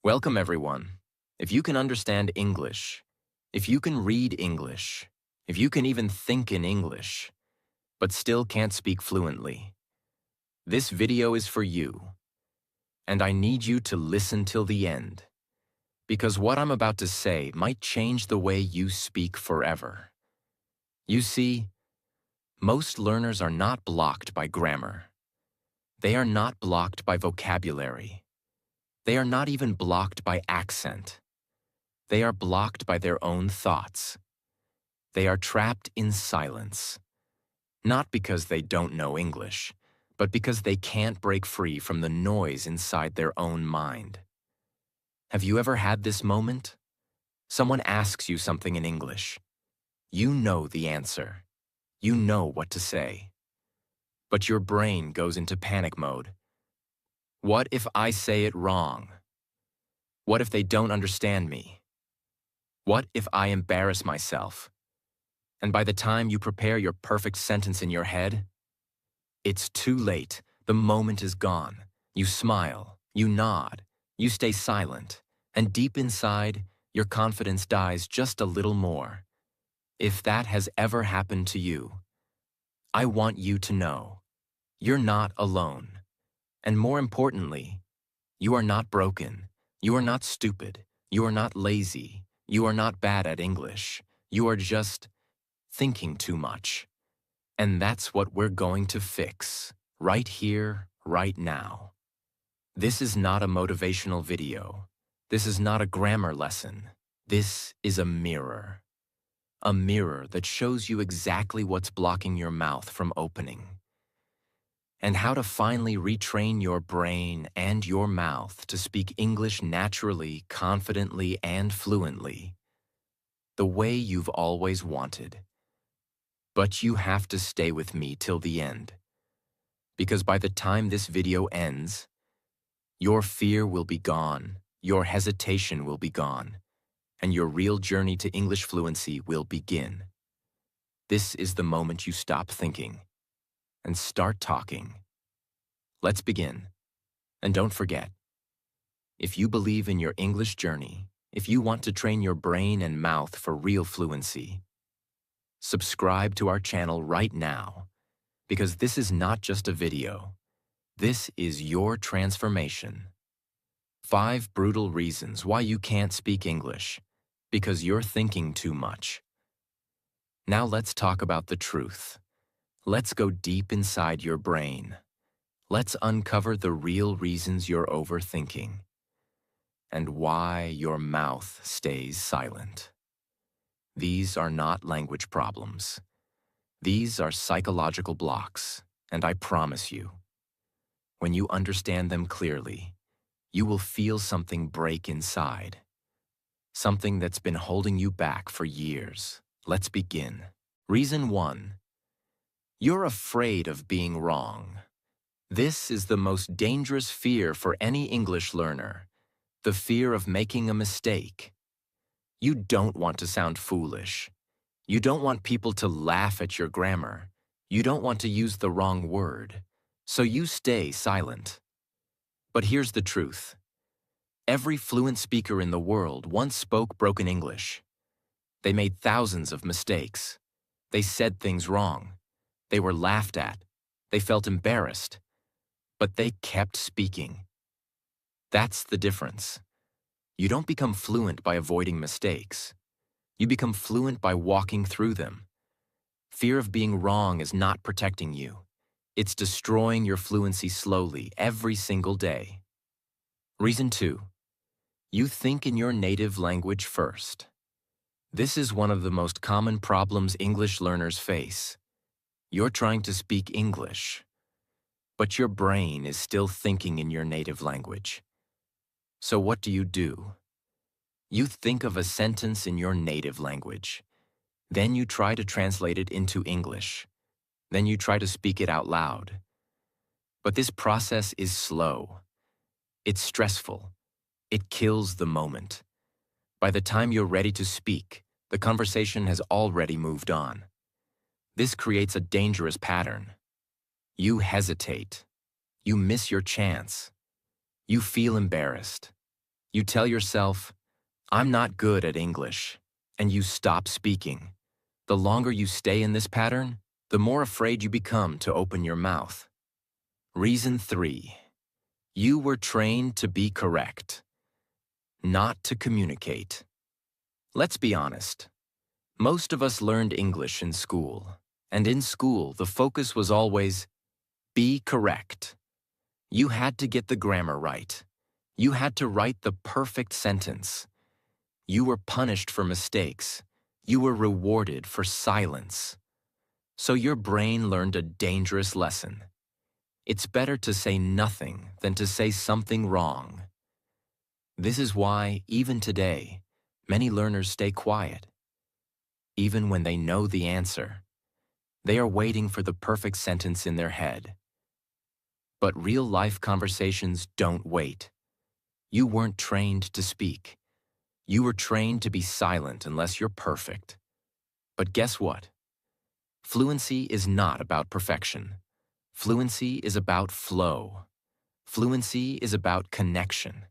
Welcome, everyone. If you can understand English, if you can read English, if you can even think in English, but still can't speak fluently, this video is for you. And I need you to listen till the end, because what I'm about to say might change the way you speak forever. You see, most learners are not blocked by grammar. They are not blocked by vocabulary. They are not even blocked by accent. They are blocked by their own thoughts. They are trapped in silence, not because they don't know English, but because they can't break free from the noise inside their own mind. Have you ever had this moment? Someone asks you something in English. You know the answer. You know what to say. But your brain goes into panic mode. What if I say it wrong? What if they don't understand me? What if I embarrass myself? And by the time you prepare your perfect sentence in your head, it's too late. The moment is gone. You smile, you nod, you stay silent, and deep inside, your confidence dies just a little more. If that has ever happened to you, I want you to know you're not alone. And more importantly, you are not broken. You are not stupid. You are not lazy. You are not bad at English. You are just thinking too much. And that's what we're going to fix, right here, right now. This is not a motivational video. This is not a grammar lesson. This is a mirror. A mirror that shows you exactly what's blocking your mouth from opening, and how to finally retrain your brain and your mouth to speak English naturally, confidently, and fluently, the way you've always wanted. But you have to stay with me till the end, because by the time this video ends, your fear will be gone, your hesitation will be gone, and your real journey to English fluency will begin. This is the moment you stop thinking and start talking. Let's begin. And don't forget, if you believe in your English journey, if you want to train your brain and mouth for real fluency, subscribe to our channel right now, because this is not just a video. This is your transformation. 5 brutal reasons why you can't speak English, because you're thinking too much. Now let's talk about the truth. Let's go deep inside your brain. Let's uncover the real reasons you're overthinking and why your mouth stays silent. These are not language problems. These are psychological blocks, and I promise you, when you understand them clearly, you will feel something break inside, something that's been holding you back for years. Let's begin. Reason 1. You're afraid of being wrong. This is the most dangerous fear for any English learner, the fear of making a mistake. You don't want to sound foolish. You don't want people to laugh at your grammar. You don't want to use the wrong word, so you stay silent. But here's the truth. Every fluent speaker in the world once spoke broken English. They made thousands of mistakes. They said things wrong. They were laughed at. They felt embarrassed. But they kept speaking. That's the difference. You don't become fluent by avoiding mistakes. You become fluent by walking through them. Fear of being wrong is not protecting you. It's destroying your fluency slowly every single day. Reason 2. You think in your native language first. This is one of the most common problems English learners face. You're trying to speak English, but your brain is still thinking in your native language. So what do? You think of a sentence in your native language. Then you try to translate it into English. Then you try to speak it out loud. But this process is slow. It's stressful. It kills the moment. By the time you're ready to speak, the conversation has already moved on. This creates a dangerous pattern. You hesitate. You miss your chance. You feel embarrassed. You tell yourself, I'm not good at English, and you stop speaking. The longer you stay in this pattern, the more afraid you become to open your mouth. Reason 3. You were trained to be correct, not to communicate. Let's be honest. Most of us learned English in school, and in school the focus was always, be correct. You had to get the grammar right. You had to write the perfect sentence. You were punished for mistakes. You were rewarded for silence. So your brain learned a dangerous lesson. It's better to say nothing than to say something wrong. This is why, even today, many learners stay quiet. Even when they know the answer, they are waiting for the perfect sentence in their head. But real-life conversations don't wait. You weren't trained to speak. You were trained to be silent unless you're perfect. But guess what? Fluency is not about perfection. Fluency is about flow. Fluency is about connection.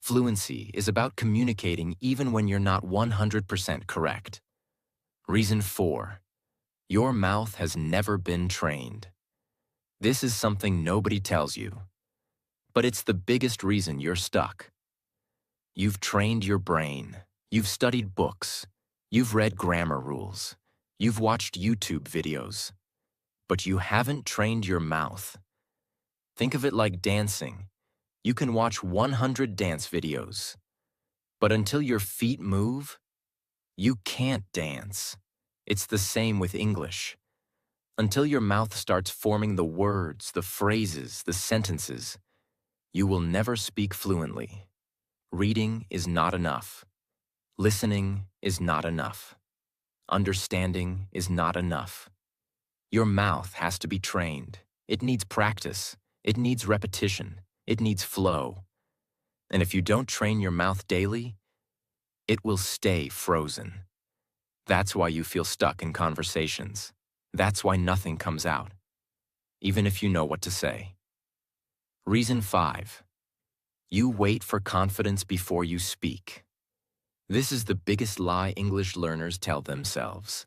Fluency is about communicating even when you're not 100% correct. Reason 4. Your mouth has never been trained. This is something nobody tells you, but it's the biggest reason you're stuck. You've trained your brain. You've studied books. You've read grammar rules. You've watched YouTube videos. But you haven't trained your mouth. Think of it like dancing. You can watch 100 dance videos, but until your feet move, you can't dance. It's the same with English. Until your mouth starts forming the words, the phrases, the sentences, you will never speak fluently. Reading is not enough. Listening is not enough. Understanding is not enough. Your mouth has to be trained. It needs practice. It needs repetition. It needs flow. And if you don't train your mouth daily, it will stay frozen. That's why you feel stuck in conversations. That's why nothing comes out, even if you know what to say. Reason 5. You wait for confidence before you speak. This is the biggest lie English learners tell themselves.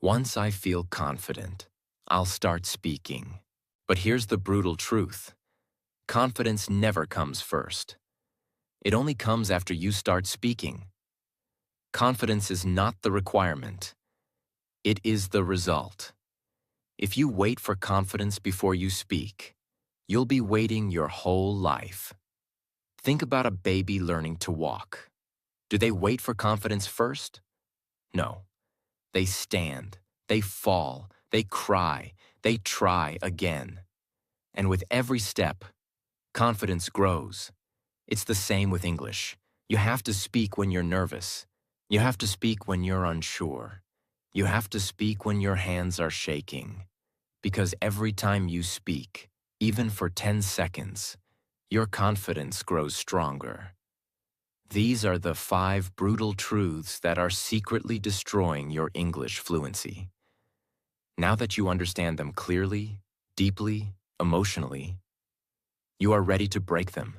Once I feel confident, I'll start speaking. But here's the brutal truth. Confidence never comes first. It only comes after you start speaking. Confidence is not the requirement. It is the result. If you wait for confidence before you speak, you'll be waiting your whole life. Think about a baby learning to walk. Do they wait for confidence first? No. They stand, they fall, they cry, they try again. And with every step, confidence grows. It's the same with English. You have to speak when you're nervous. You have to speak when you're unsure. You have to speak when your hands are shaking. Because every time you speak, even for 10 seconds, your confidence grows stronger. These are the 5 brutal truths that are secretly destroying your English fluency. Now that you understand them clearly, deeply, emotionally, you are ready to break them.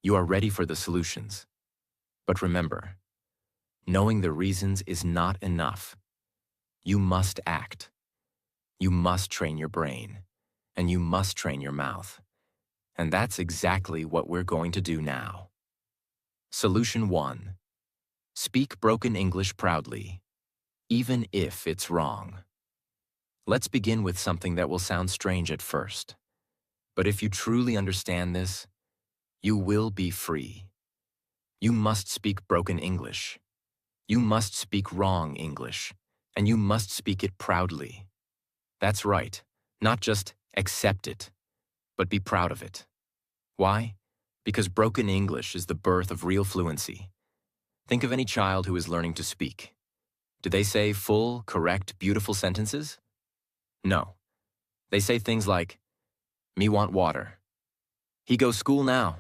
You are ready for the solutions. But remember, knowing the reasons is not enough. You must act. You must train your brain, and you must train your mouth. And that's exactly what we're going to do now. Solution 1. Speak broken English proudly, even if it's wrong. Let's begin with something that will sound strange at first. But if you truly understand this, you will be free. You must speak broken English. You must speak wrong English, and you must speak it proudly. That's right, not just accept it, but be proud of it. Why? Because broken English is the birth of real fluency. Think of any child who is learning to speak. Do they say full, correct, beautiful sentences? No. They say things like, me want water. He go school now.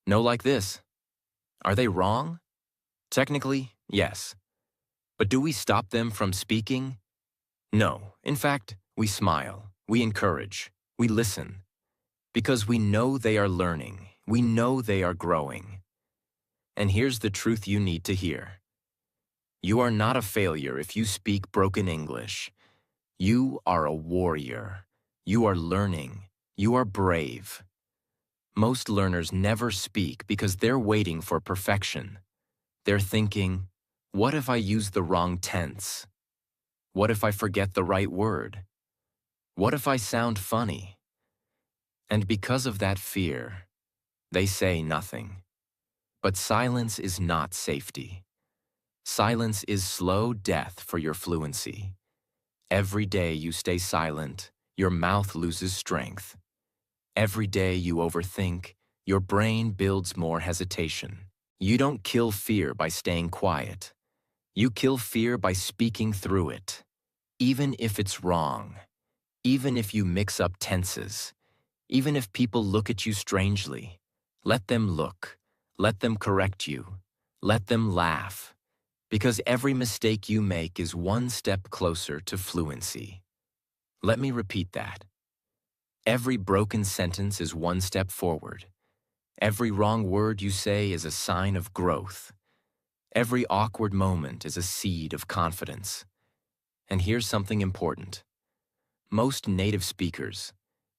No like this. Are they wrong? Technically, yes. But do we stop them from speaking? No. In fact, we smile, we encourage, we listen. Because we know they are learning. We know they are growing. And here's the truth you need to hear. You are not a failure if you speak broken English. You are a warrior. You are learning. You are brave. Most learners never speak because they're waiting for perfection. They're thinking, what if I use the wrong tense? What if I forget the right word? What if I sound funny? And because of that fear, they say nothing. But silence is not safety. Silence is slow death for your fluency. Every day you stay silent, your mouth loses strength. Every day you overthink, your brain builds more hesitation. You don't kill fear by staying quiet. You kill fear by speaking through it. Even if it's wrong, even if you mix up tenses, even if people look at you strangely, let them look, let them correct you, let them laugh, because every mistake you make is one step closer to fluency. Let me repeat that. Every broken sentence is one step forward. Every wrong word you say is a sign of growth. Every awkward moment is a seed of confidence. And here's something important. Most native speakers,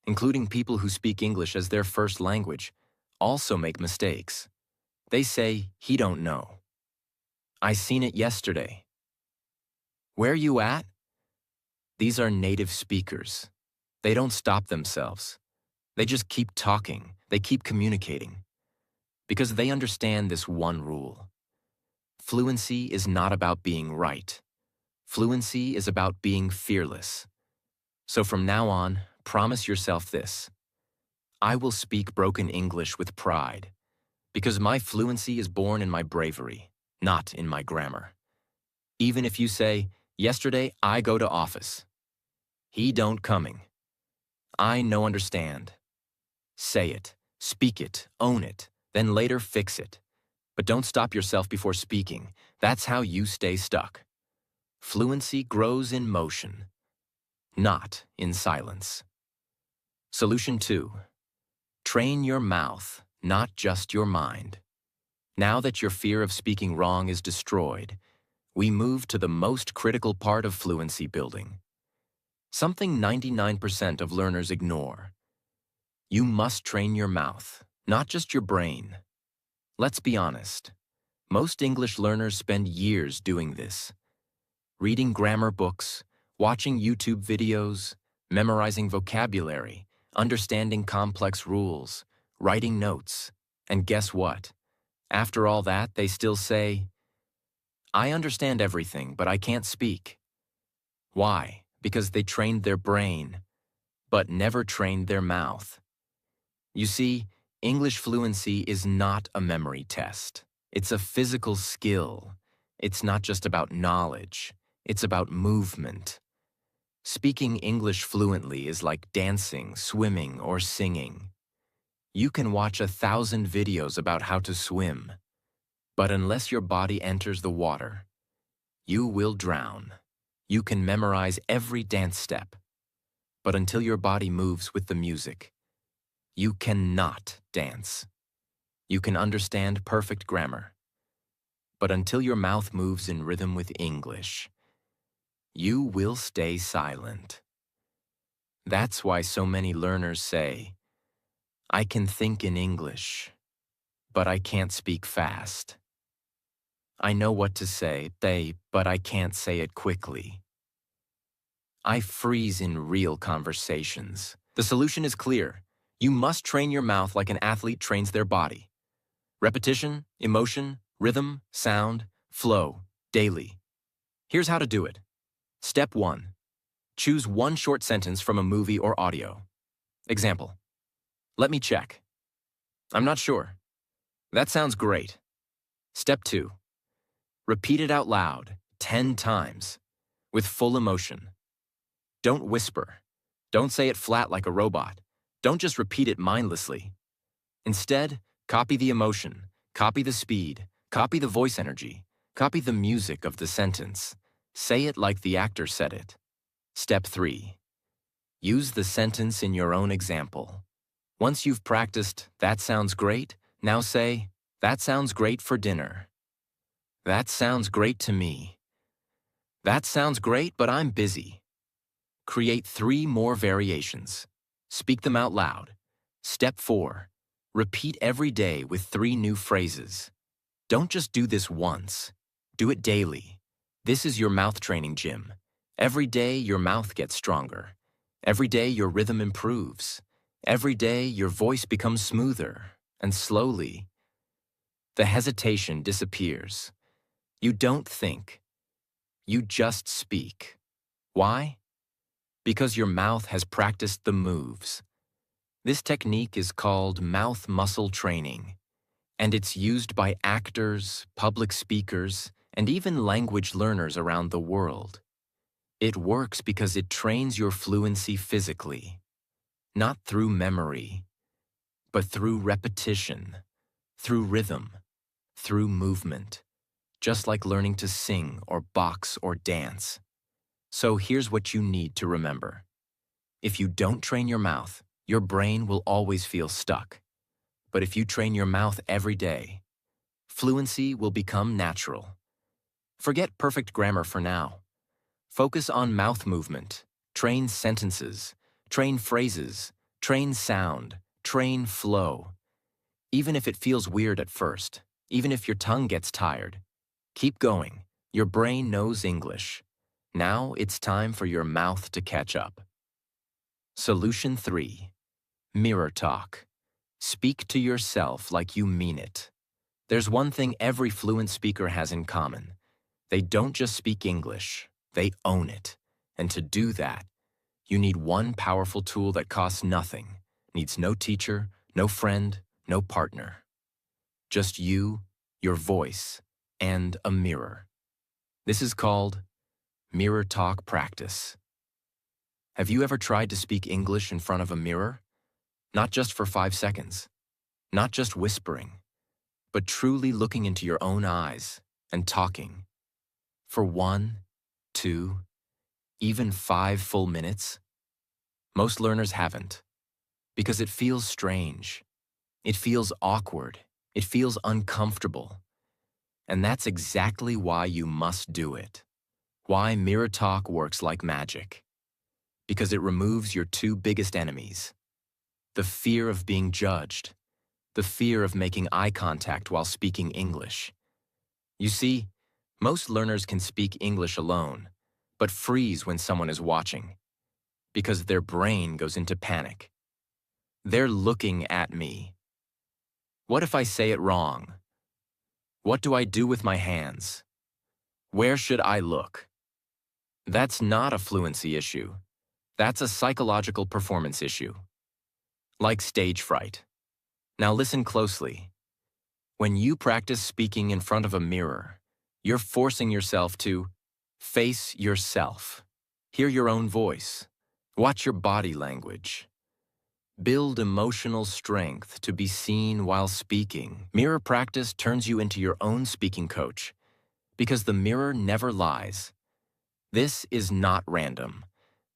including people who speak English as their first language, also make mistakes. They say, "He don't know." "I seen it yesterday." "Where you at?" These are native speakers. They don't stop themselves. They just keep talking. They keep communicating. Because they understand this one rule. Fluency is not about being right. Fluency is about being fearless. So from now on, promise yourself this. I will speak broken English with pride, because my fluency is born in my bravery, not in my grammar. Even if you say, "Yesterday I go to office." "He don't coming." "I no understand." Say it, speak it, own it, then later fix it. But don't stop yourself before speaking. That's how you stay stuck. Fluency grows in motion, not in silence. Solution 2. Train your mouth, not just your mind. Now that your fear of speaking wrong is destroyed, we move to the most critical part of fluency building. Something 99% of learners ignore. You must train your mouth, not just your brain. Let's be honest. Most English learners spend years doing this. Reading grammar books, watching YouTube videos, memorizing vocabulary, understanding complex rules, writing notes. And guess what? After all that, they still say, "I understand everything, but I can't speak." Why? Because they trained their brain, but never trained their mouth. You see, English fluency is not a memory test. It's a physical skill. It's not just about knowledge. It's about movement. Speaking English fluently is like dancing, swimming, or singing. You can watch 1,000 videos about how to swim, but unless your body enters the water, you will drown. You can memorize every dance step, but until your body moves with the music, you cannot dance. You can understand perfect grammar, but until your mouth moves in rhythm with English, you will stay silent. That's why so many learners say, "I can think in English, but I can't speak fast. I know what to say, but I can't say it quickly. I freeze in real conversations." The solution is clear. You must train your mouth like an athlete trains their body. Repetition, emotion, rhythm, sound, flow, daily. Here's how to do it. Step 1. Choose one short sentence from a movie or audio. Example. "Let me check." "I'm not sure." "That sounds great." Step 2. Repeat it out loud 10 times with full emotion. Don't whisper. Don't say it flat like a robot. Don't just repeat it mindlessly. Instead, copy the emotion, copy the speed, copy the voice energy, copy the music of the sentence. Say it like the actor said it. Step 3. Use the sentence in your own example. Once you've practiced, "That sounds great," now say, That sounds great for dinner. That sounds great to me. That sounds great, but I'm busy. Create 3 more variations. Speak them out loud. Step 4. Repeat every day with 3 new phrases. Don't just do this once. Do it daily. This is your mouth training gym. Every day your mouth gets stronger. Every day your rhythm improves. Every day your voice becomes smoother. And slowly, the hesitation disappears. You don't think. You just speak. Why? Because your mouth has practiced the moves. This technique is called mouth muscle training, and it's used by actors, public speakers, and even language learners around the world. It works because it trains your fluency physically, not through memory, but through repetition, through rhythm, through movement, just like learning to sing or box or dance. So here's what you need to remember. If you don't train your mouth, your brain will always feel stuck. But if you train your mouth every day, fluency will become natural. Forget perfect grammar for now. Focus on mouth movement. Train sentences. Train phrases. Train sound. Train flow. Even if it feels weird at first, even if your tongue gets tired, keep going. Your brain knows English. Now it's time for your mouth to catch up. Solution 3. Mirror talk. Speak to yourself like you mean it. There's one thing every fluent speaker has in common. They don't just speak English, they own it. And to do that, you need one powerful tool that costs nothing, needs no teacher, no friend, no partner. Just you, your voice, and a mirror. This is called mirror talk practice. Have you ever tried to speak English in front of a mirror? Not just for 5 seconds, not just whispering, but truly looking into your own eyes and talking for 1, 2, even 5 full minutes? Most learners haven't, because it feels strange. It feels awkward. It feels uncomfortable. And that's exactly why you must do it. Why mirror talk works like magic. Because it removes your 2 biggest enemies. The fear of being judged. The fear of making eye contact while speaking English. You see, most learners can speak English alone, but freeze when someone is watching, because their brain goes into panic. They're looking at me. What if I say it wrong? What do I do with my hands? Where should I look? That's not a fluency issue. That's a psychological performance issue. Like stage fright. Now listen closely. When you practice speaking in front of a mirror, you're forcing yourself to face yourself. Hear your own voice. Watch your body language. Build emotional strength to be seen while speaking. Mirror practice turns you into your own speaking coach, because the mirror never lies. This is not random.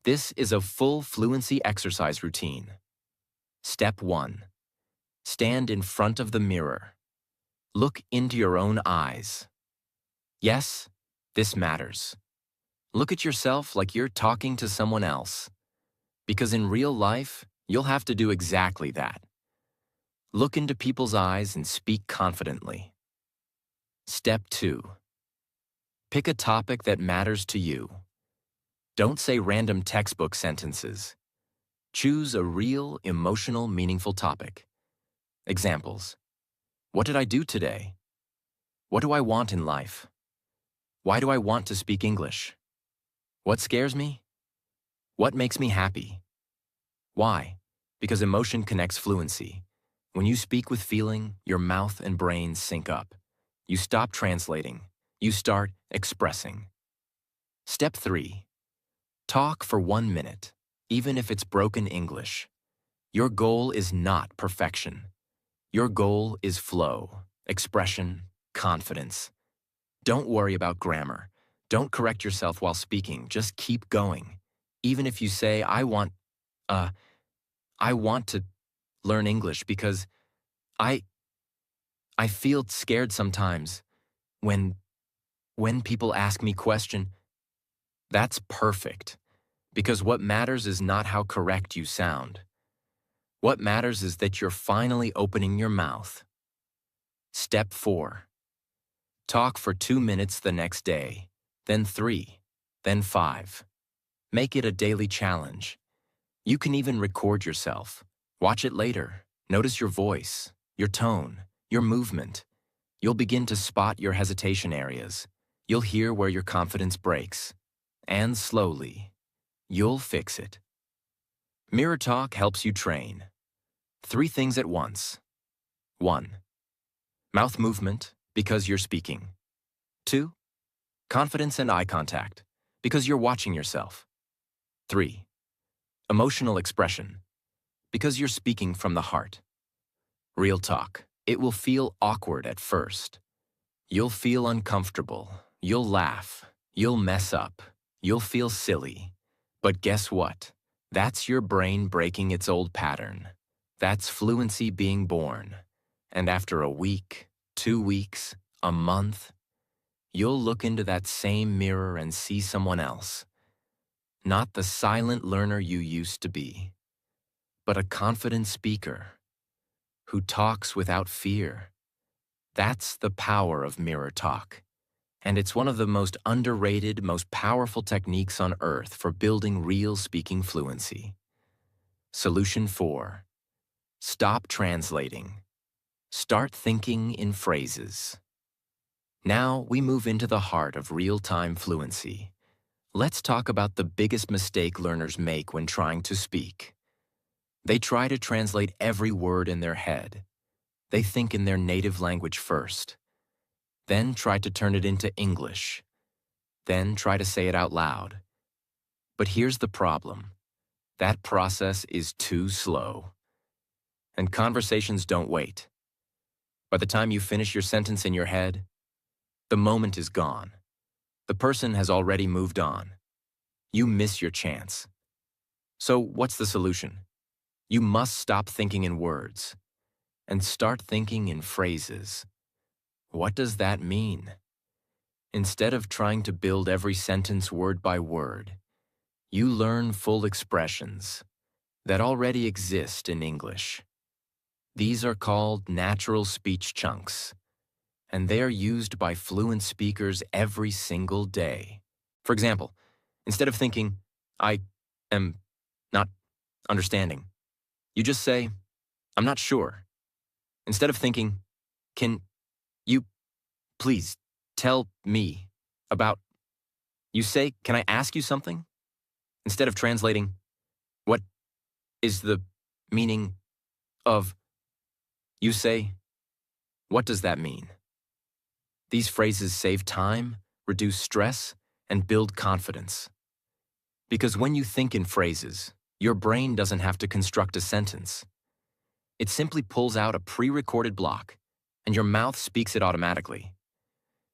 This is a full fluency exercise routine. Step 1. Stand in front of the mirror. Look into your own eyes. Yes, this matters. Look at yourself like you're talking to someone else. Because in real life, you'll have to do exactly that. Look into people's eyes and speak confidently. Step 2. Pick a topic that matters to you. Don't say random textbook sentences. Choose a real, emotional, meaningful topic. Examples. What did I do today? What do I want in life? Why do I want to speak English? What scares me? What makes me happy? Why? Because emotion connects fluency. When you speak with feeling, your mouth and brain sync up. You stop translating. You start expressing. Step 3. Talk for 1 minute, even if it's broken English. Your goal is not perfection. Your goal is flow, expression, confidence. Don't worry about grammar. Don't correct yourself while speaking. Just keep going. Even if you say, I want to learn English because I I feel scared sometimes when people ask me question. That's perfect, because what matters is not how correct you sound. What matters is that you're finally opening your mouth. Step 4. Talk for 2 minutes the next day, then 3, then 5. Make it a daily challenge. You can even record yourself. Watch it later. Notice your voice, your tone, your movement. You'll begin to spot your hesitation areas. You'll hear where your confidence breaks. And slowly, you'll fix it. Mirror talk helps you train. 3 things at once. 1. Mouth movement, because you're speaking. 2. Confidence and eye contact, because you're watching yourself. 3. Emotional expression, because you're speaking from the heart. Real talk. It will feel awkward at first. You'll feel uncomfortable. You'll laugh. You'll mess up. You'll feel silly. But guess what? That's your brain breaking its old pattern. That's fluency being born. And after a week, 2 weeks, a month, you'll look into that same mirror and see someone else. Not the silent learner you used to be, but a confident speaker who talks without fear. That's the power of mirror talk. And it's one of the most underrated, most powerful techniques on earth for building real speaking fluency. Solution 4. Stop translating. Start thinking in phrases. Now we move into the heart of real-time fluency. Let's talk about the biggest mistake learners make when trying to speak. They try to translate every word in their head. They think in their native language first, then try to turn it into English, then try to say it out loud. But here's the problem. That process is too slow. And conversations don't wait. By the time you finish your sentence in your head, the moment is gone. The person has already moved on. You miss your chance. So what's the solution? You must stop thinking in words and start thinking in phrases. What does that mean? Instead of trying to build every sentence word by word, you learn full expressions that already exist in English. These are called natural speech chunks, and they are used by fluent speakers every single day. For example, instead of thinking, I am not understanding, you just say, I'm not sure. Instead of thinking, can you please tell me about, you say, can I ask you something? Instead of translating, what is the meaning of, you say, what does that mean? These phrases save time, reduce stress, and build confidence. Because when you think in phrases, your brain doesn't have to construct a sentence. It simply pulls out a pre-recorded block, and your mouth speaks it automatically.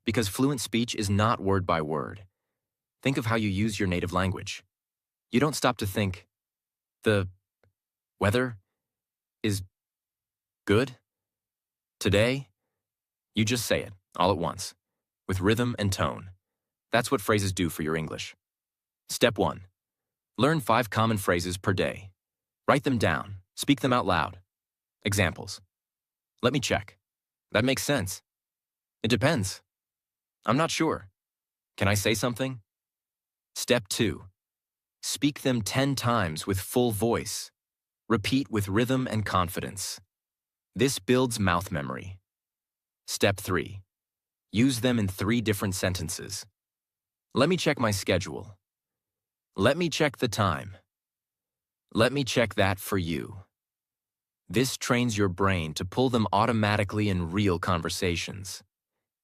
Because fluent speech is not word by word. Think of how you use your native language. You don't stop to think, the weather is good today. You just say it, all at once, with rhythm and tone. That's what phrases do for your English. Step 1. Learn 5 common phrases per day. Write them down. Speak them out loud. Examples. Let me check. That makes sense. It depends. I'm not sure. Can I say something? Step 2. Speak them 10 times with full voice. Repeat with rhythm and confidence. This builds mouth memory. Step 3. Use them in 3 different sentences. Let me check my schedule. Let me check the time. Let me check that for you. This trains your brain to pull them automatically in real conversations.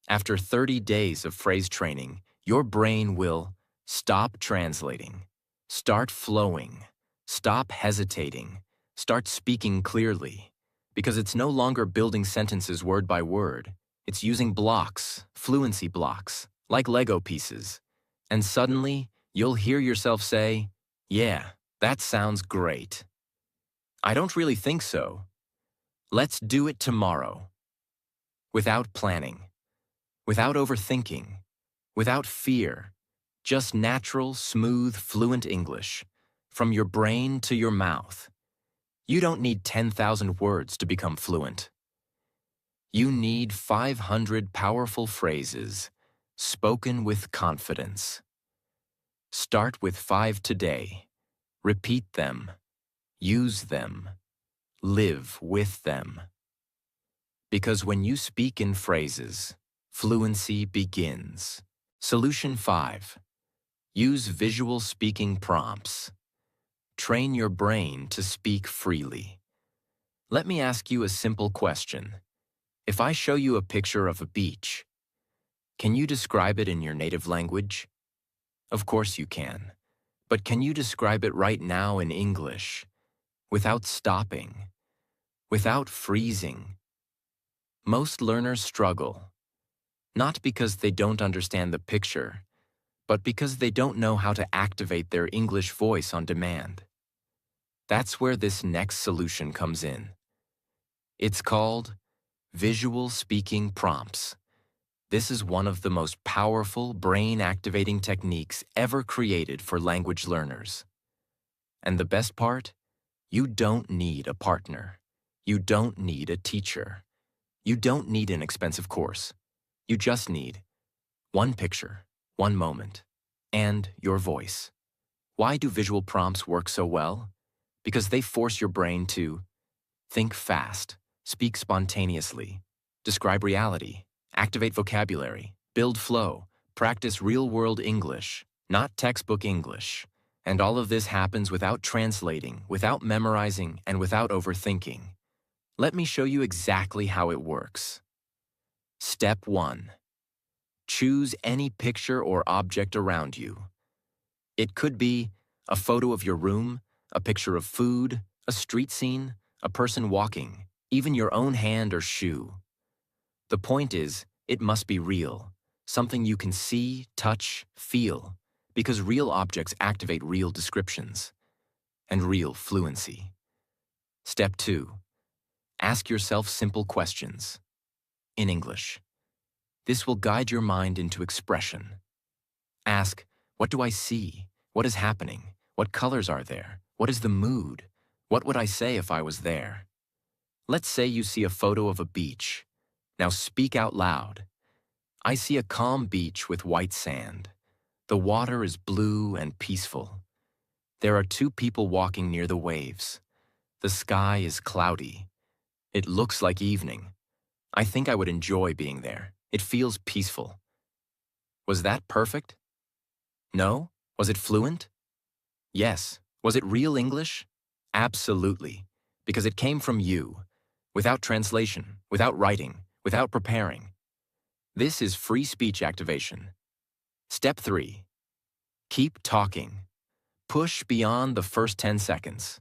After 30 days of phrase training, your brain will stop translating, start flowing, stop hesitating, start speaking clearly, because it's no longer building sentences word by word. It's using blocks, fluency blocks, like Lego pieces. And suddenly, you'll hear yourself say, yeah, that sounds great. I don't really think so. Let's do it tomorrow. without planning, without overthinking, without fear, just natural, smooth, fluent English, from your brain to your mouth. You don't need 10,000 words to become fluent. You need 500 powerful phrases, spoken with confidence. Start with 5 today. Repeat them. Use them. Live with them. Because when you speak in phrases, fluency begins. Solution 5. Use visual speaking prompts. Train your brain to speak freely. Let me ask you a simple question. If I show you a picture of a beach, can you describe it in your native language? Of course you can. But can you describe it right now in English, without stopping, without freezing? Most learners struggle, not because they don't understand the picture, but because they don't know how to activate their English voice on demand. That's where this next solution comes in. It's called visual speaking prompts. This is one of the most powerful brain-activating techniques ever created for language learners. And the best part? You don't need a partner. You don't need a teacher. You don't need an expensive course. You just need one picture, one moment, and your voice. Why do visual prompts work so well? Because they force your brain to think fast, speak spontaneously, describe reality, activate vocabulary, build flow, practice real-world English, not textbook English. And all of this happens without translating, without memorizing, and without overthinking. Let me show you exactly how it works. Step 1. Choose any picture or object around you. It could be a photo of your room, a picture of food, a street scene, a person walking, even your own hand or shoe. The point is, it must be real, something you can see, touch, feel, because real objects activate real descriptions and real fluency. Step 2. Ask yourself simple questions in English. This will guide your mind into expression. Ask, what do I see? What is happening? What colors are there? What is the mood? What would I say if I was there? Let's say you see a photo of a beach. Now speak out loud. I see a calm beach with white sand. The water is blue and peaceful. There are 2 people walking near the waves. The sky is cloudy. It looks like evening. I think I would enjoy being there. It feels peaceful. Was that perfect? No? Was it fluent? Yes. Was it real English? Absolutely. Because it came from you, without translation, without writing, without preparing. This is free speech activation. Step 3. Keep talking. Push beyond the first 10 seconds.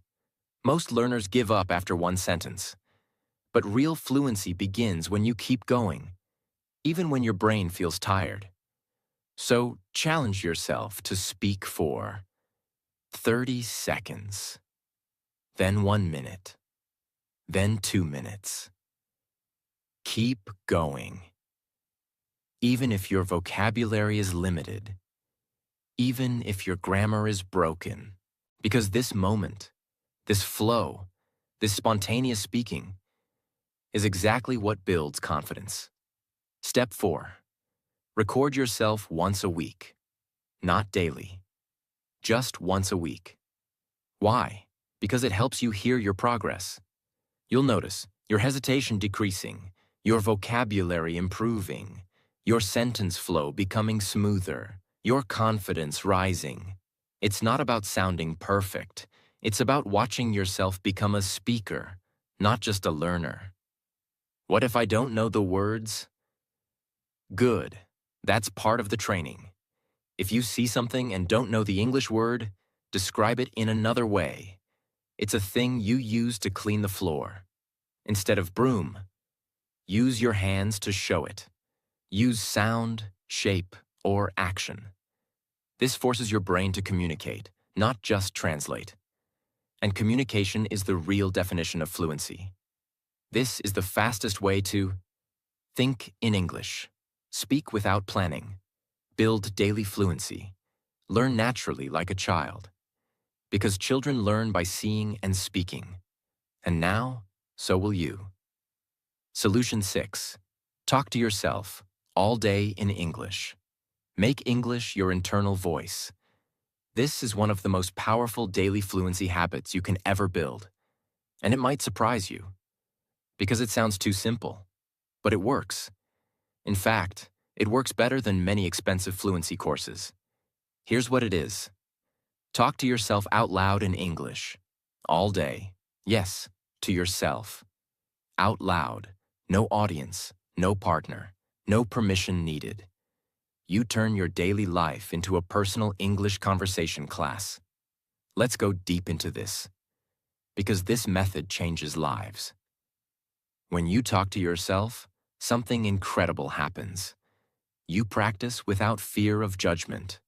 Most learners give up after 1 sentence. But real fluency begins when you keep going, even when your brain feels tired. So challenge yourself to speak for 30 seconds, then 1 minute, then 2 minutes. Keep going. Even if your vocabulary is limited, even if your grammar is broken, because this moment, this flow, this spontaneous speaking is exactly what builds confidence. Step 4. Record yourself once a week, not daily, just once a week. Why? Because it helps you hear your progress. You'll notice your hesitation decreasing, your vocabulary improving, your sentence flow becoming smoother, your confidence rising. It's not about sounding perfect. It's about watching yourself become a speaker, not just a learner. What if I don't know the words? Good. That's part of the training. If you see something and don't know the English word, describe it in another way. It's a thing you use to clean the floor. Instead of broom, use your hands to show it. Use sound, shape, or action. This forces your brain to communicate, not just translate. And communication is the real definition of fluency. This is the fastest way to Think in English. Speak without planning. Build daily fluency. Learn naturally like a child. Because children learn by seeing and speaking. And now, so will you. Solution 6. Talk to yourself all day in English. Make English your internal voice. This is one of the most powerful daily fluency habits you can ever build. And it might surprise you, because it sounds too simple. But it works. In fact, it works better than many expensive fluency courses. Here's what it is. Talk to yourself out loud in English. All day. Yes, to yourself. Out loud. No audience, no partner, no permission needed. You turn your daily life into a personal English conversation class. Let's go deep into this, because this method changes lives. When you talk to yourself, something incredible happens. You practice without fear of judgment.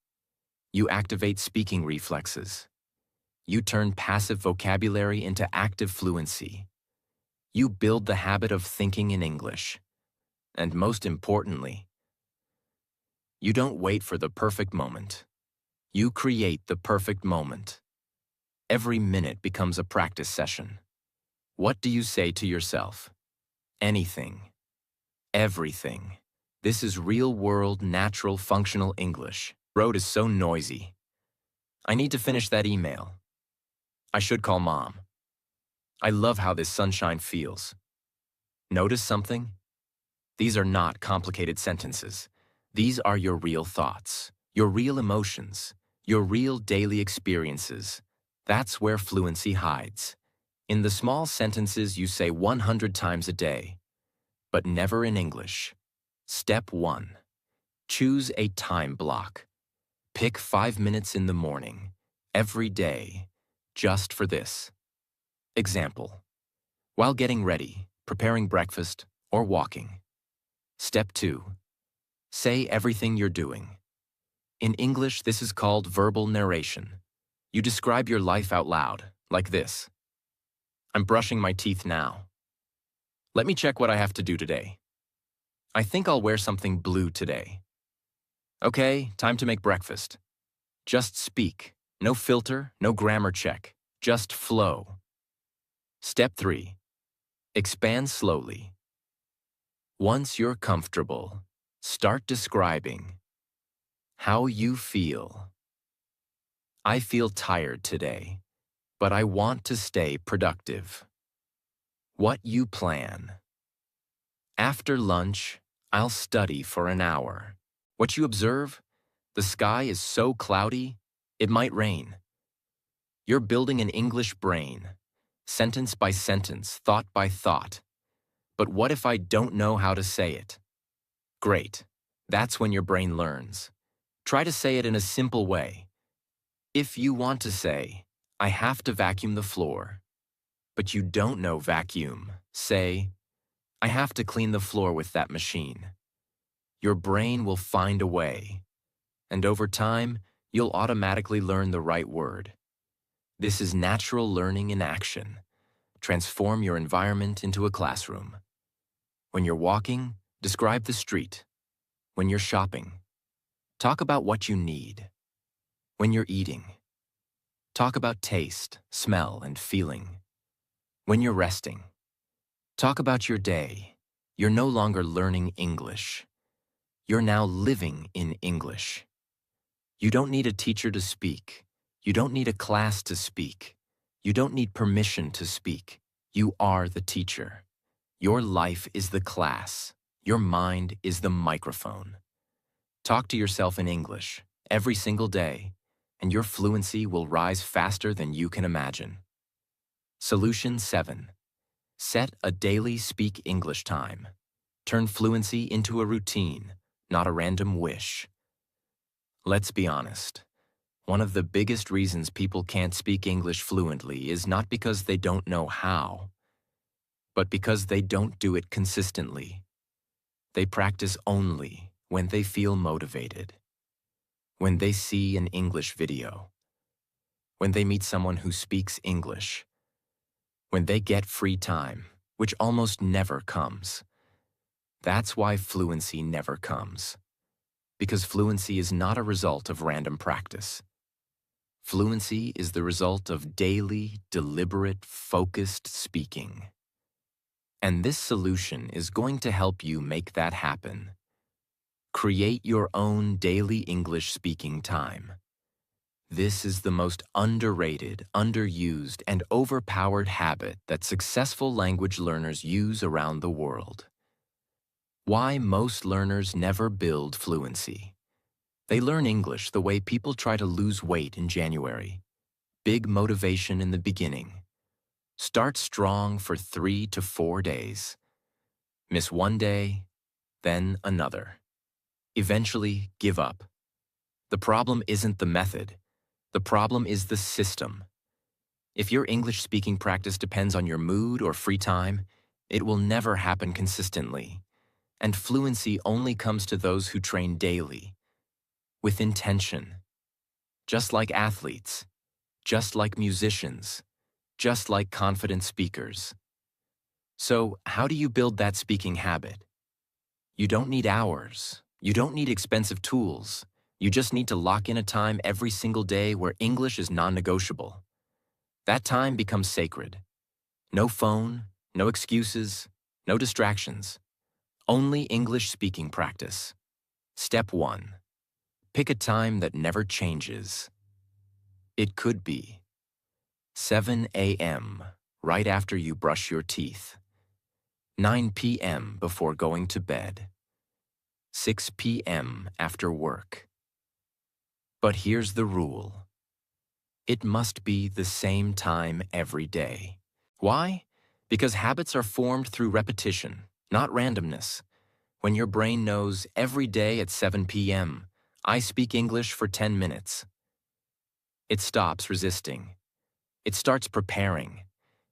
You activate speaking reflexes. You turn passive vocabulary into active fluency. You build the habit of thinking in English. And most importantly, you don't wait for the perfect moment. You create the perfect moment. Every minute becomes a practice session. What do you say to yourself? Anything. Everything. This is real-world, natural, functional English. Road is so noisy. I need to finish that email. I should call Mom. I love how this sunshine feels. Notice something? These are not complicated sentences. These are your real thoughts, your real emotions, your real daily experiences. That's where fluency hides. In the small sentences you say 100 times a day, but never in English. Step 1. Choose a time block. Pick 5 minutes in the morning, every day, just for this. Example. While getting ready, preparing breakfast, or walking. Step 2. Say everything you're doing. In English, this is called verbal narration. You describe your life out loud, like this. I'm brushing my teeth now. Let me check what I have to do today. I think I'll wear something blue today. Okay, time to make breakfast. Just speak. No filter, no grammar check. Just flow. Step 3. Expand slowly. Once you're comfortable, start describing how you feel. I feel tired today, but I want to stay productive. What you plan. After lunch, I'll study for an hour. What you observe? The sky is so cloudy, it might rain. You're building an English brain, sentence by sentence, thought by thought. But what if I don't know how to say it? Great. That's when your brain learns. Try to say it in a simple way. If you want to say, I have to vacuum the floor, but you don't know vacuum, say, I have to clean the floor with that machine. Your brain will find a way, and over time, you'll automatically learn the right word. This is natural learning in action. Transform your environment into a classroom. When you're walking, describe the street. When you're shopping, talk about what you need. When you're eating, talk about taste, smell, and feeling. When you're resting, talk about your day. You're no longer learning English. You're now living in English. You don't need a teacher to speak. You don't need a class to speak. You don't need permission to speak. You are the teacher. Your life is the class. Your mind is the microphone. Talk to yourself in English every single day, and your fluency will rise faster than you can imagine. Solution 7. Set a daily speak English time. Turn fluency into a routine, not a random wish. Let's be honest. One of the biggest reasons people can't speak English fluently is not because they don't know how, but because they don't do it consistently. They practice only when they feel motivated, when they see an English video, when they meet someone who speaks English, when they get free time, which almost never comes. That's why fluency never comes. Because fluency is not a result of random practice. Fluency is the result of daily, deliberate, focused speaking. And this solution is going to help you make that happen. Create your own daily English speaking time. This is the most underrated, underused, and overpowered habit that successful language learners use around the world. Why most learners never build fluency. They learn English the way people try to lose weight in January. Big motivation in the beginning. Start strong for 3 to 4 days. Miss one day, then another. Eventually, give up. The problem isn't the method. The problem is the system. If your English speaking practice depends on your mood or free time, it will never happen consistently. And fluency only comes to those who train daily, with intention. Just like athletes, just like musicians, just like confident speakers. So, how do you build that speaking habit? You don't need hours. You don't need expensive tools. You just need to lock in a time every single day where English is non-negotiable. That time becomes sacred. No phone, no excuses, no distractions. Only English speaking practice. Step 1. Pick a time that never changes. It could be 7 a.m. right after you brush your teeth, 9 p.m. before going to bed, 6 p.m. after work. But here's the rule. It must be the same time every day. Why? Because habits are formed through repetition, not randomness. When your brain knows every day at 7 p.m., I speak English for 10 minutes. It stops resisting. It starts preparing.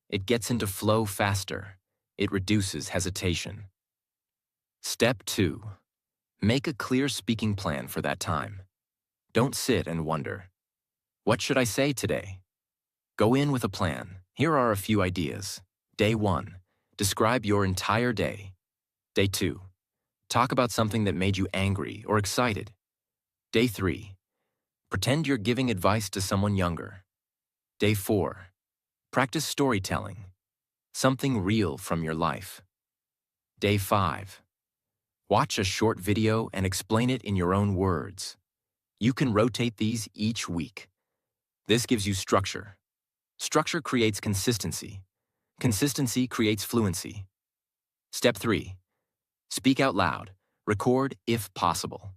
It gets into flow faster. It reduces hesitation. Step 2. Make a clear speaking plan for that time. Don't sit and wonder, what should I say today? Go in with a plan. Here are a few ideas. Day 1. Describe your entire day. Day 2. Talk about something that made you angry or excited. Day 3. Pretend you're giving advice to someone younger. Day 4. Practice storytelling. Something real from your life. Day 5. Watch a short video and explain it in your own words. You can rotate these each week. This gives you structure. Structure creates consistency. Consistency creates fluency. Step 3. Speak out loud. Record if possible.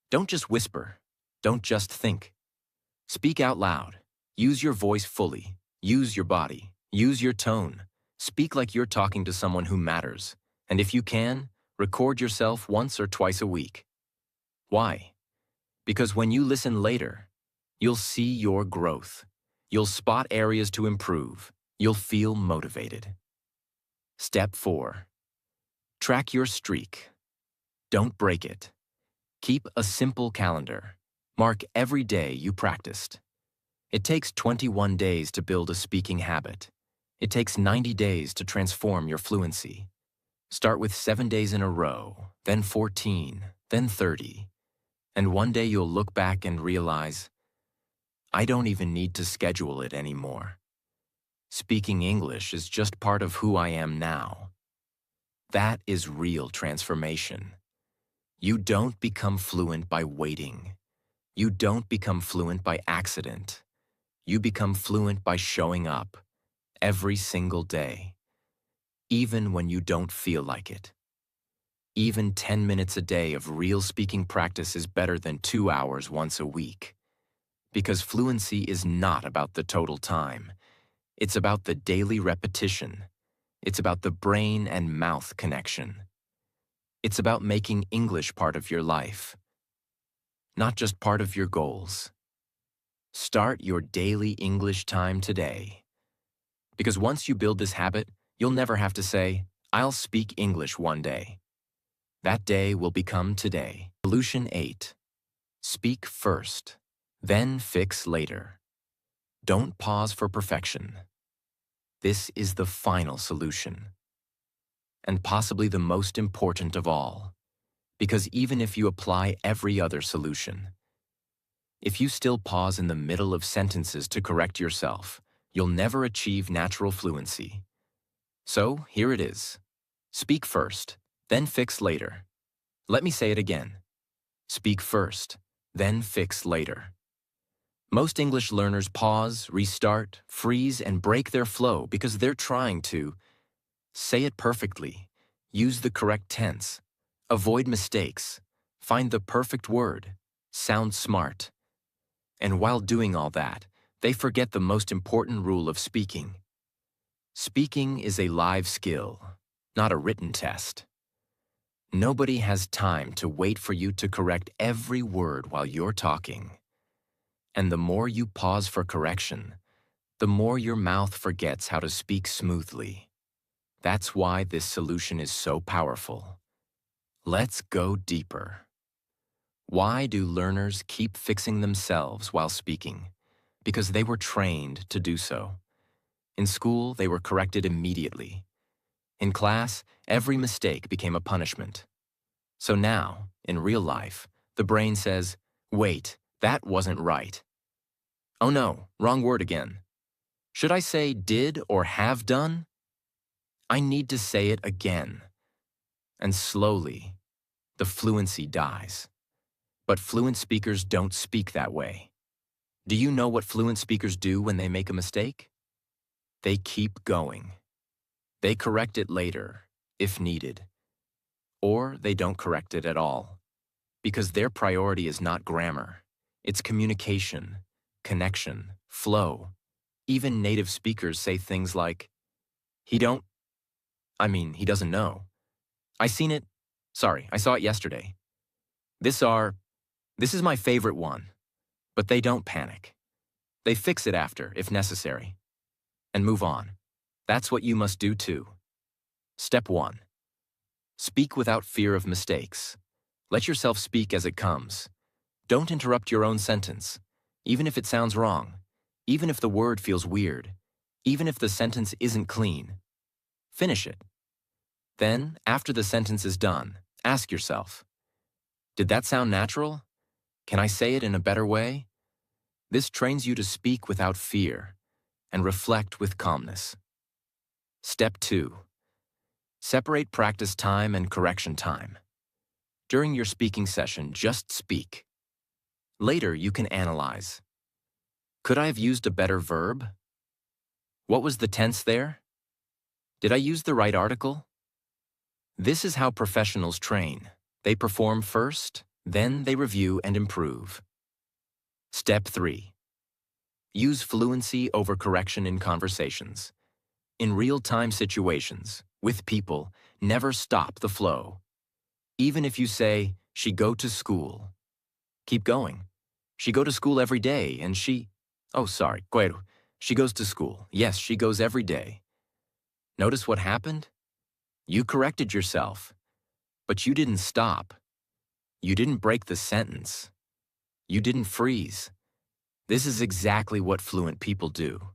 Don't just whisper. Don't just think. Speak out loud. Use your voice fully. Use your body. Use your tone. Speak like you're talking to someone who matters. And if you can, record yourself once or twice a week. Why? Because when you listen later, you'll see your growth. You'll spot areas to improve. You'll feel motivated. Step 4. Track your streak. Don't break it. Keep a simple calendar. Mark every day you practiced. It takes 21 days to build a speaking habit. It takes 90 days to transform your fluency. Start with 7 days in a row, then 14, then 30. And one day you'll look back and realize, I don't even need to schedule it anymore. Speaking English is just part of who I am now. That is real transformation. You don't become fluent by waiting. You don't become fluent by accident. You become fluent by showing up every single day, even when you don't feel like it. Even 10 minutes a day of real speaking practice is better than 2 hours once a week. Because fluency is not about the total time. It's about the daily repetition. It's about the brain and mouth connection. It's about making English part of your life, not just part of your goals. Start your daily English time today. Because once you build this habit, you'll never have to say, I'll speak English one day. That day will become today. Solution 8. Speak first, then fix later. Don't pause for perfection. This is the final solution. and possibly the most important of all. Because even if you apply every other solution, if you still pause in the middle of sentences to correct yourself, you'll never achieve natural fluency. So here it is. Speak first, then fix later. Let me say it again. Speak first, then fix later. Most English learners pause, restart, freeze, and break their flow because they're trying to say it perfectly, use the correct tense, avoid mistakes, find the perfect word, sound smart. And while doing all that, they forget the most important rule of speaking. Speaking is a live skill, not a written test. Nobody has time to wait for you to correct every word while you're talking. And the more you pause for correction, the more your mouth forgets how to speak smoothly. That's why this solution is so powerful. Let's go deeper. Why do learners keep fixing themselves while speaking? Because they were trained to do so. In school, they were corrected immediately. In class, every mistake became a punishment. So now, in real life, the brain says, "Wait, that wasn't right. Oh no, wrong word again. Should I say did or have done? I need to say it again." And slowly, the fluency dies. But fluent speakers don't speak that way. Do you know what fluent speakers do when they make a mistake? They keep going. They correct it later, if needed. Or they don't correct it at all, because their priority is not grammar. It's communication, connection, flow. Even native speakers say things like, he doesn't know. I seen it. Sorry, I saw it yesterday. This is my favorite one. But they don't panic. They fix it after, if necessary, and move on. That's what you must do too. Step 1. Speak without fear of mistakes. Let yourself speak as it comes. Don't interrupt your own sentence, even if it sounds wrong, even if the word feels weird, even if the sentence isn't clean. Finish it. Then, after the sentence is done, ask yourself, did that sound natural? Can I say it in a better way? This trains you to speak without fear and reflect with calmness. Step 2. Separate practice time and correction time. During your speaking session, just speak. Later, you can analyze. Could I have used a better verb? What was the tense there? Did I use the right article? This is how professionals train. They perform first, then they review and improve. Step 3. Use fluency over correction in conversations. In real-time situations, with people, never stop the flow. Even if you say, she go to school. Keep going. She go to school every day and she goes to school. Yes, she goes every day. Notice what happened? You corrected yourself, but you didn't stop. You didn't break the sentence. You didn't freeze. This is exactly what fluent people do.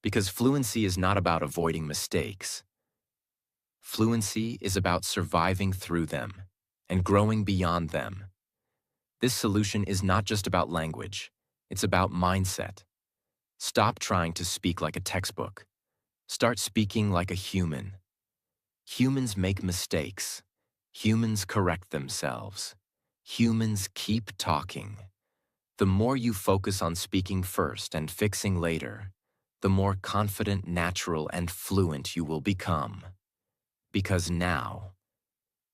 Because fluency is not about avoiding mistakes. Fluency is about surviving through them and growing beyond them. This solution is not just about language. It's about mindset. Stop trying to speak like a textbook. Start speaking like a human. Humans make mistakes. Humans correct themselves. Humans keep talking. The more you focus on speaking first and fixing later, the more confident, natural, and fluent you will become. Because now,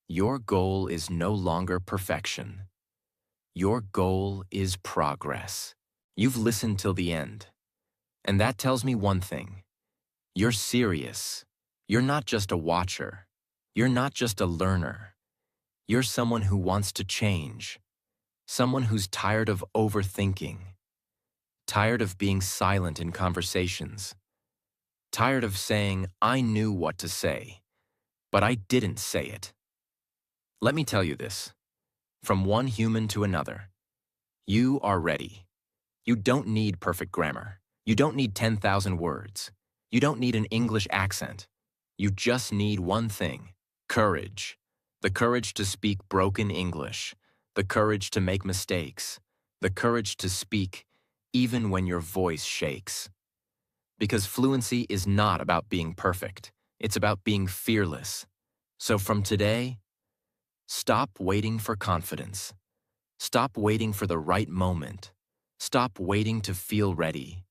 your goal is no longer perfection. Your goal is progress. You've listened till the end. And that tells me one thing. You're serious. You're not just a watcher. You're not just a learner. You're someone who wants to change. Someone who's tired of overthinking. Tired of being silent in conversations. Tired of saying, I knew what to say, but I didn't say it. Let me tell you this. From one human to another, you are ready. You don't need perfect grammar. You don't need 10,000 words. You don't need an English accent. You just need one thing: courage. The courage to speak broken English, the courage to make mistakes, the courage to speak even when your voice shakes. Because fluency is not about being perfect, it's about being fearless. So from today, stop waiting for confidence. Stop waiting for the right moment. Stop waiting to feel ready.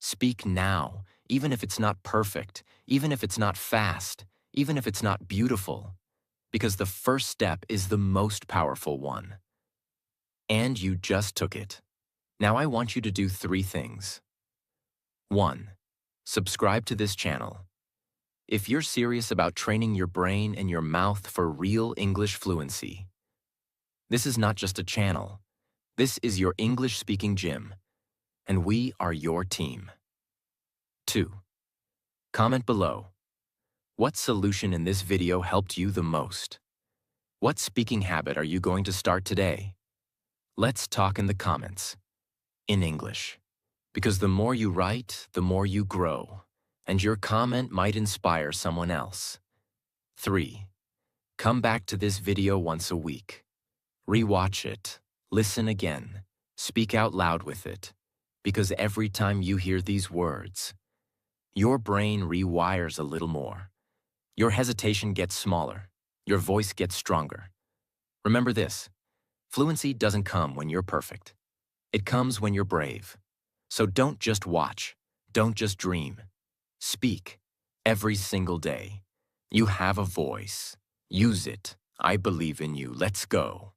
Speak now, even if it's not perfect, even if it's not fast, even if it's not beautiful, because the first step is the most powerful one. And you just took it. Now I want you to do 3 things. 1. Subscribe to this channel. If you're serious about training your brain and your mouth for real English fluency, this is not just a channel. This is your English-speaking gym, and we are your team. 2. Comment below. What solution in this video helped you the most? What speaking habit are you going to start today? Let's talk in the comments. In English. Because the more you write, the more you grow, and your comment might inspire someone else. 3. Come back to this video once a week. Rewatch it, listen again, speak out loud with it, because every time you hear these words, your brain rewires a little more. Your hesitation gets smaller, your voice gets stronger. Remember this: fluency doesn't come when you're perfect. It comes when you're brave. So don't just watch, don't just dream. Speak every single day. You have a voice. Use it. I believe in you. Let's go.